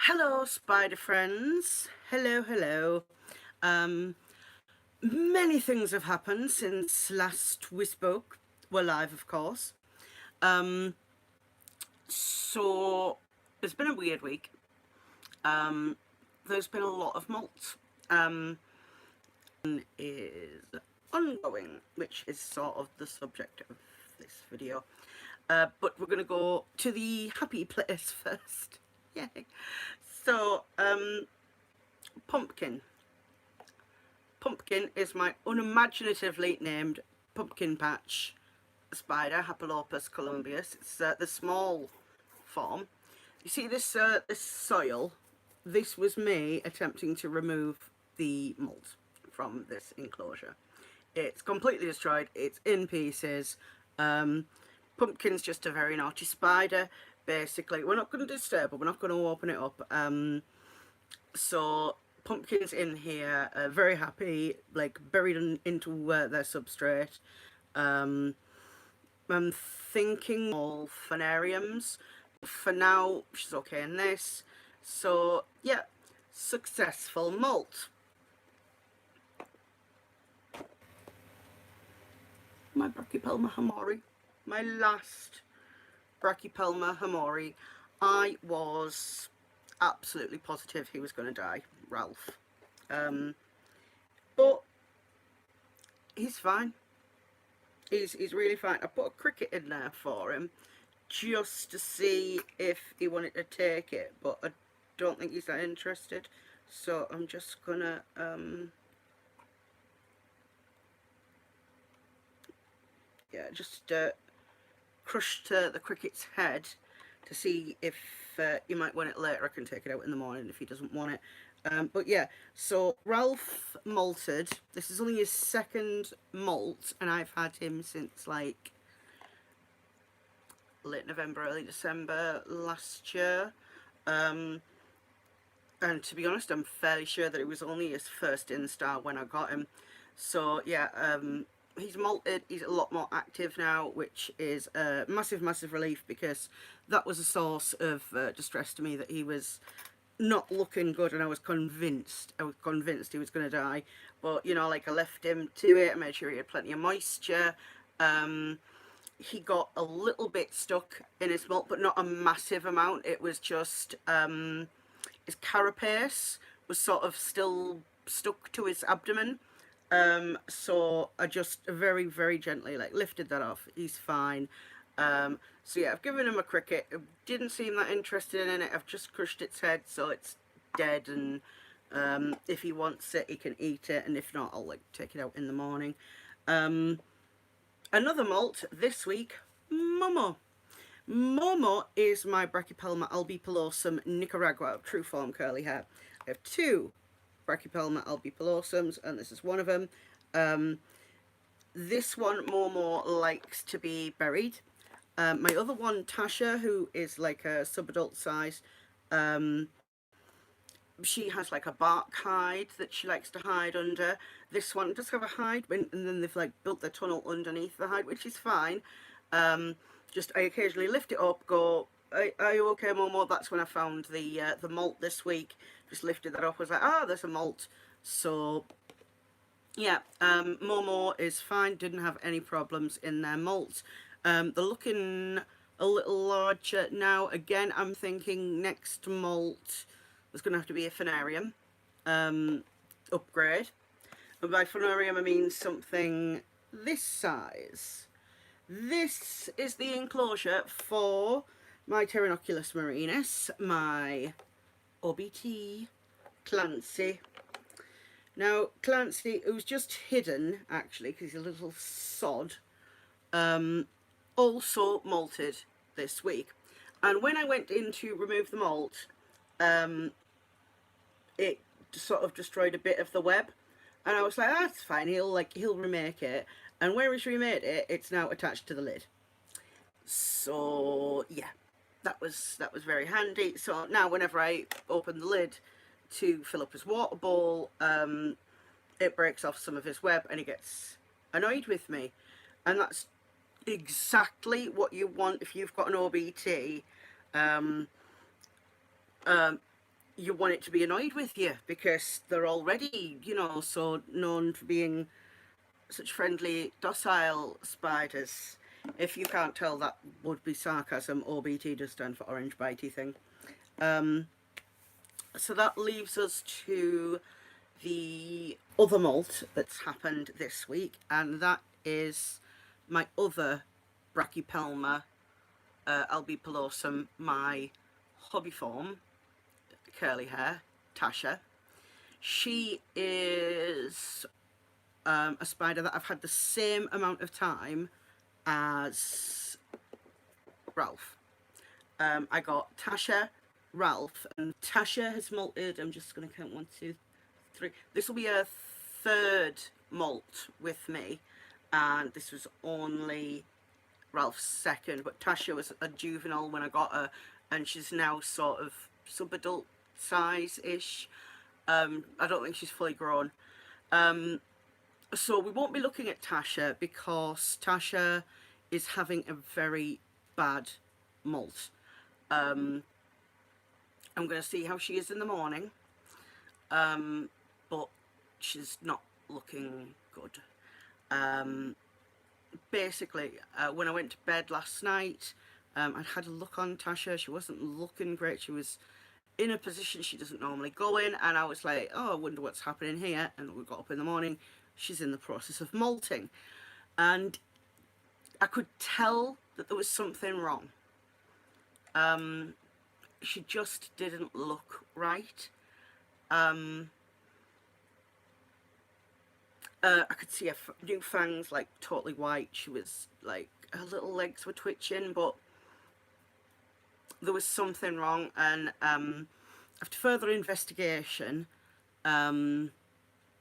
Hello, spider friends. Hello, hello. Um, Many things have happened since last we spoke. We're live, of course. Um, so it's been a weird week. Um, there's been a lot of molts. Um, is ongoing, which is sort of the subject of this video. But we're going to go to the happy place first. Yay. So, pumpkin. Pumpkin is my unimaginatively named pumpkin patch spider, Hapalopus columbius. It's the small form. You see this soil? This was me attempting to remove the mold from this enclosure. It's completely destroyed. It's in pieces. Pumpkin's just a very naughty spider. Basically, we're not going to disturb it. We're not going to open it up. So pumpkins in here are very happy, like buried into their substrate. Um, I'm thinking all phanariums. For now, she's okay in this. So yeah, successful molt. My Brachypelma hamori, my last Brachypelma hamori. I was absolutely positive he was going to die, Ralph. But he's fine. He's really fine. I put a cricket in there for him just to see if he wanted to take it, but I don't think he's that interested. So I'm just gonna yeah, just crushed the cricket's head to see if he might want it later. I can take it out in the morning if he doesn't want it. But yeah, so Ralph molted. This is only his second molt, and I've had him since like late November, early December last year. And to be honest, I'm fairly sure that it was only his first instar when I got him. So yeah, he's molted. He's a lot more active now, which is a massive relief, because that was a source of distress to me, that he was not looking good, and I was convinced he was going to die. But you know, like, I left him to it. I made sure he had plenty of moisture. He got a little bit stuck in his molt, but not a massive amount. It was just his carapace was sort of still stuck to his abdomen. So I just very gently like lifted that off. He's fine. So yeah, I've given him a cricket. It didn't seem that interested in it. I've just crushed its head, so it's dead, and if he wants it, he can eat it, and if not, I'll like take it out in the morning. Another molt this week, Momo. Momo is my Brachypelma albipilosum Nicaragua, true form curly hair. I have two Brachypelma albipilosums, and this is one of them. This one, Momo, likes to be buried. My other one, Tasha, who is like a subadult size, she has like a bark hide that she likes to hide under. This one does have a hide, and then they've like built the tunnel underneath the hide, which is fine. Just I occasionally lift it up, go, are you okay, Momo? That's when I found the molt this week. Just lifted that up, was like, ah, there's a molt. So yeah, Momo is fine, didn't have any problems in their molt. They're looking a little larger now. Again, I'm thinking next molt there's going to have to be a phanarium upgrade. And by phanarium I mean something this size. This is the enclosure for my Tarantulas marinus, my OBT Clancy. Now, Clancy, who's just hidden, actually, because he's a little sod, also molted this week. And when I went in to remove the molt, it sort of destroyed a bit of the web. And I was like, ah, that's fine, he'll remake it. And where he's remade it, it's now attached to the lid. So, yeah, that was very handy. So now whenever I open the lid to fill up his water bowl, it breaks off some of his web and he gets annoyed with me. And that's exactly what you want if you've got an OBT. you want it to be annoyed with you because they're already, you know, so known for being such friendly, docile spiders. If you can't tell, that would be sarcasm. OBT does stand for orange bitey thing. Um, so that leaves us to the other molt that's happened this week, and that is my other Brachypelma albipilosum, my hobby form, curly hair, Tasha. She is a spider that I've had the same amount of time as Ralph. I got Tasha, Ralph, and Tasha has molted. I'm just going to count 1, 2, 3. This will be a third molt with me, and this was only Ralph's second, but Tasha was a juvenile when I got her, and she's now sort of sub-adult size-ish. I don't think she's fully grown. So we won't be looking at Tasha because Tasha is having a very bad molt. I'm going to see how she is in the morning, but she's not looking good. Basically, when I went to bed last night, I had a look on Tasha. She wasn't looking great. She was in a position she doesn't normally go in, and I was like, oh, I wonder what's happening here. And we got up in the morning, she's in the process of molting, and I could tell that there was something wrong. She just didn't look right. I could see her new fangs like totally white. She was like, her little legs were twitching, but there was something wrong. And after further investigation,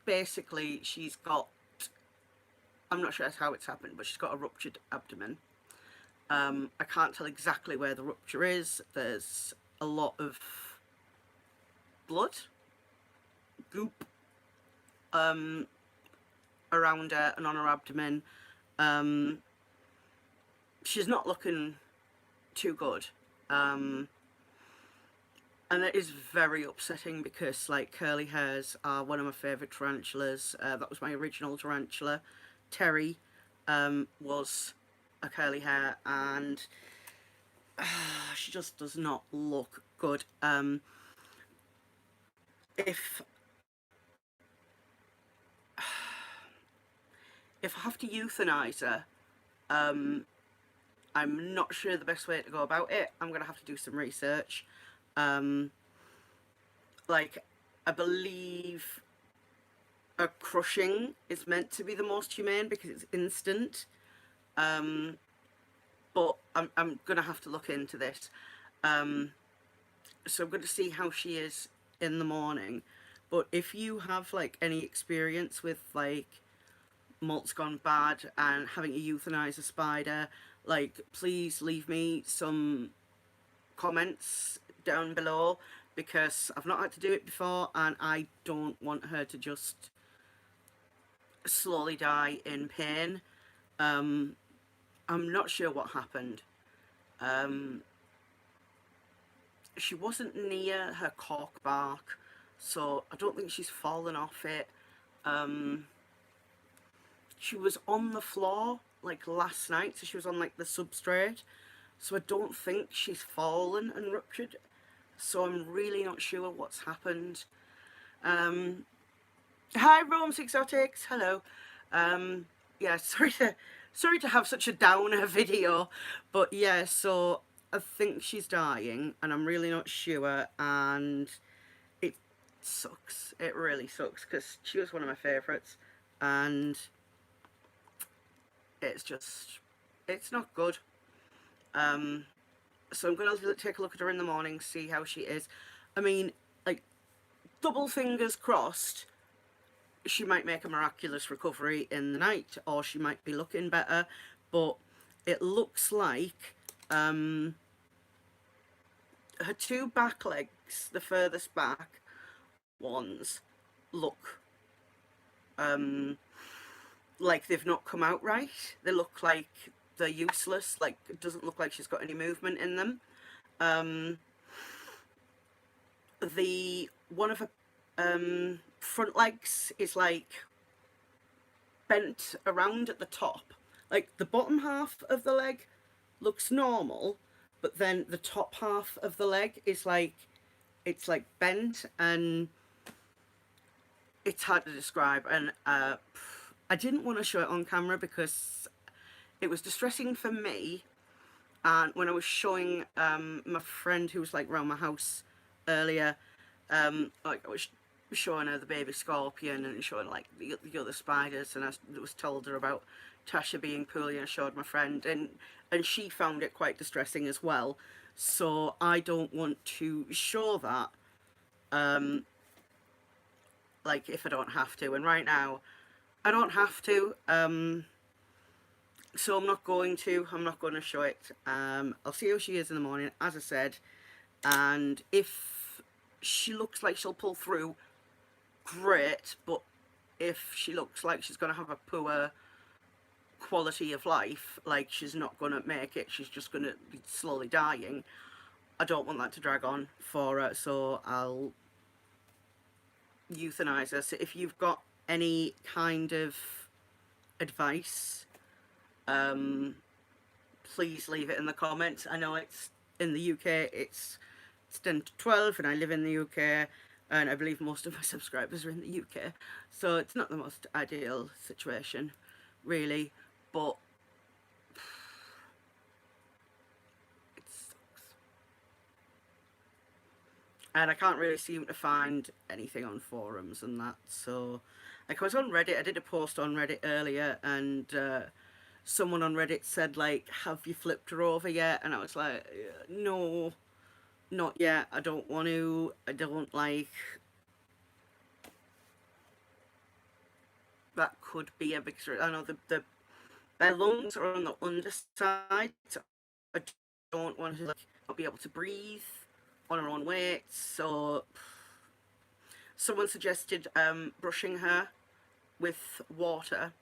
basically she's got, I'm not sure how it's happened, but she's got a ruptured abdomen. I can't tell exactly where the rupture is. There's a lot of blood, goop, around her and on her abdomen. She's not looking too good. And it is very upsetting because, like, curly hairs are one of my favourite tarantulas. That was my original tarantula. Terry was a curly hair, and she just does not look good. If I have to euthanize her, I'm not sure the best way to go about it. I'm going to have to do some research. Like, I believe a crushing is meant to be the most humane because it's instant. But I'm going to have to look into this. So I'm going to see how she is in the morning. But if you have, like, any experience with, like, molts gone bad and having to euthanize a spider, like, please leave me some comments down below, because I've not had to do it before and I don't want her to just slowly die in pain. I'm not sure what happened. She wasn't near her cork bark, so I don't think she's fallen off it. She was on the floor like last night, so she was on like the substrate, so I don't think she's fallen and ruptured, so I'm really not sure what's happened. Hi Rome's Exotics, hello. Yeah, sorry to have such a downer video, but yeah, so I think she's dying and I'm really not sure, and it sucks. It really sucks because she was one of my favourites, and it's not good. So I'm going to take a look at her in the morning, see how she is. I mean, like, double fingers crossed, she might make a miraculous recovery in the night, or she might be looking better, but it looks like her two back legs, the furthest back ones, look like they've not come out right. They look like they're useless. Like, it doesn't look like she's got any movement in them. the one of her front legs is like bent around at the top. Like the bottom half of the leg looks normal, but then the top half of the leg is like, it's like bent, and it's hard to describe. And I didn't want to show it on camera because it was distressing for me. And when I was showing my friend who was like around my house earlier, like I was showing her the baby scorpion and showing like the other spiders, and I was told her about Tasha being poorly, and I showed my friend, and she found it quite distressing as well. So I don't want to show that, like if I don't have to. And right now I don't have to, so I'm not going to. I'm not going to show it. I'll see how she is in the morning, as I said, and if she looks like she'll pull through, great. But if she looks like she's going to have a poor quality of life, like she's not going to make it, she's just going to be slowly dying, I don't want that to drag on for her, so I'll euthanize her. So if you've got any kind of advice, please leave it in the comments. I know it's in the UK, it's 10 to 12, and I live in the UK, and I believe most of my subscribers are in the UK, so it's not the most ideal situation, really, but it sucks. And I can't really seem to find anything on forums and that, so like I was on Reddit, I did a post on Reddit earlier, and someone on Reddit said like, have you flipped her over yet? And I was like, no, not yet, I don't want to, I don't like, that could be a big, I know their lungs are on the underside, so I don't want to like not be able to breathe on her own weight. So someone suggested brushing her with water,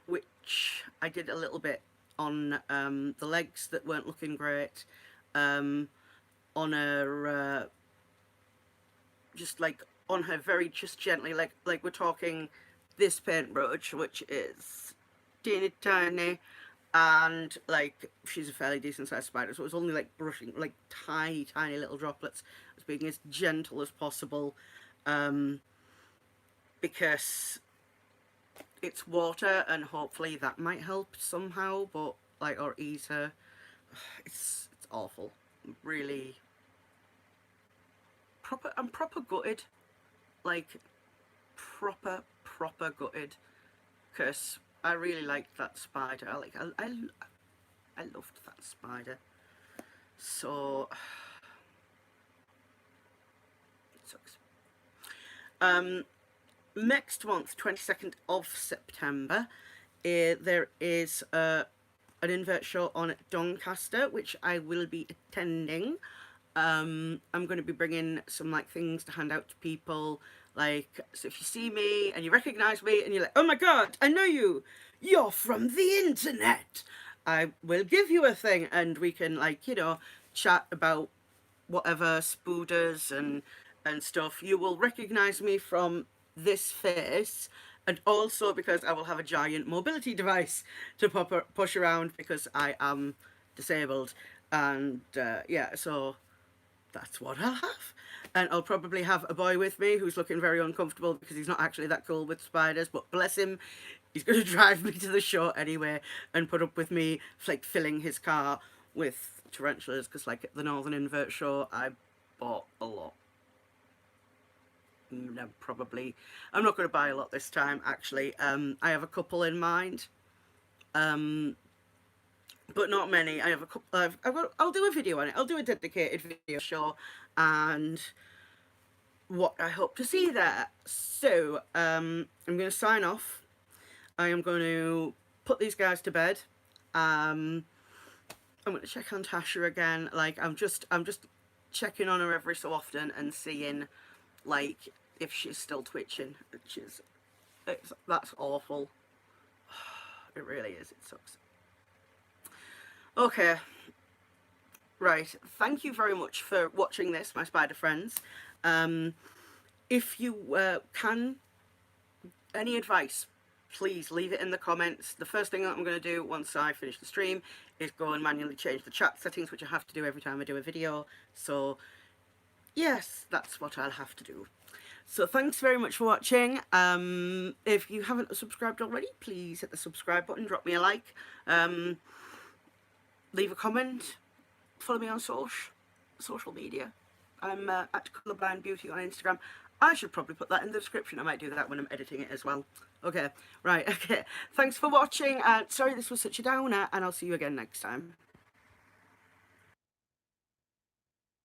which I did a little bit on the legs that weren't looking great, on her just like on her very just gently, like we're talking this paintbrush, which is teeny tiny, and like she's a fairly decent sized spider, so it was only like brushing like tiny little droplets. I was being as gentle as possible, because it's water, and hopefully that might help somehow, but like, or ease her. It's awful, really. I'm proper gutted, like proper gutted, because I really liked that spider. I loved that spider. So it sucks. Next month, 22nd of September, there is an invert show on Doncaster, which I will be attending. I'm going to be bringing some like things to hand out to people. Like, so if you see me and you recognise me and you're like, oh my god, I know you, you're from the internet, I will give you a thing, and we can like, you know, chat about whatever, spooders and stuff. You will recognise me from this face, and also because I will have a giant mobility device to push around because I am disabled. And yeah, so that's what I'll have. And I'll probably have a boy with me who's looking very uncomfortable because he's not actually that cool with spiders, but bless him, he's going to drive me to the show anyway and put up with me like filling his car with tarantulas, because like at the Northern Invert show I bought a lot. No, probably I'm not going to buy a lot this time, actually. I have a couple in mind, but not many. I have a couple. I'll do a video on it. I'll do a dedicated video show, and what I hope to see there. So I'm going to sign off. I am going to put these guys to bed. I'm going to check on Tasha again. Like I'm just checking on her every so often and seeing like if she's still twitching, which is that's awful. It really is. It sucks. Okay, Right, thank you very much for watching this, my spider friends. If you can, any advice, please leave it in the comments. The first thing that I'm going to do once I finish the stream is go and manually change the chat settings, which I have to do every time I do a video. So yes, that's what I'll have to do. So thanks very much for watching. If you haven't subscribed already, please hit the subscribe button, drop me a like, leave a comment, follow me on social media. I'm at Colourblind Beauty on Instagram. I should probably put that in the description. I might do that when I'm editing it as well. Okay, right, okay. Thanks for watching. Sorry this was such a downer, and I'll see you again next time.